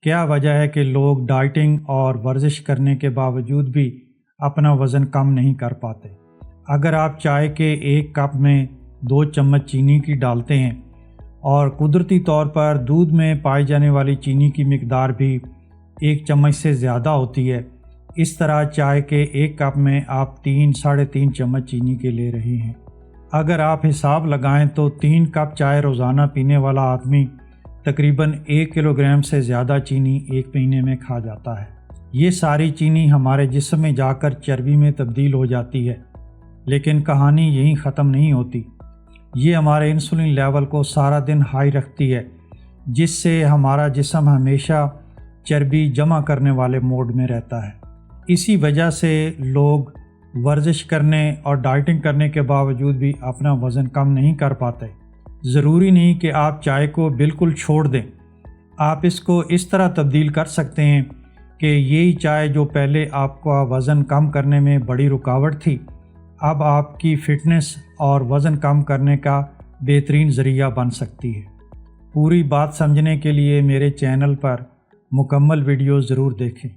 کیا وجہ ہے کہ لوگ ڈائٹنگ اور ورزش کرنے کے باوجود بھی اپنا وزن کم نہیں کر پاتے؟ اگر آپ چائے کے 1 کپ میں 2 چمچ چینی کی ڈالتے ہیں اور قدرتی طور پر دودھ میں پائی جانے والی چینی کی مقدار بھی 1 چمچ سے زیادہ ہوتی ہے، اس طرح چائے کے 1 کپ میں آپ 3-3.5 چمچ چینی کے لے رہے ہیں۔ اگر آپ حساب لگائیں تو 3 کپ چائے روزانہ پینے والا آدمی تقریباً 1 کلو گرام سے زیادہ چینی 1 مہینے میں کھا جاتا ہے۔ یہ ساری چینی ہمارے جسم میں جا کر چربی میں تبدیل ہو جاتی ہے، لیکن کہانی یہیں ختم نہیں ہوتی۔ یہ ہمارے انسولین لیول کو سارا دن ہائی رکھتی ہے، جس سے ہمارا جسم ہمیشہ چربی جمع کرنے والے موڈ میں رہتا ہے۔ اسی وجہ سے لوگ ورزش کرنے اور ڈائٹنگ کرنے کے باوجود بھی اپنا وزن کم نہیں کر پاتے۔ ضروری نہیں کہ آپ چائے کو بالکل چھوڑ دیں، آپ اس کو اس طرح تبدیل کر سکتے ہیں کہ یہی چائے جو پہلے آپ کا وزن کم کرنے میں بڑی رکاوٹ تھی، اب آپ کی فٹنس اور وزن کم کرنے کا بہترین ذریعہ بن سکتی ہے۔ پوری بات سمجھنے کے لیے میرے چینل پر مکمل ویڈیو ضرور دیکھیں۔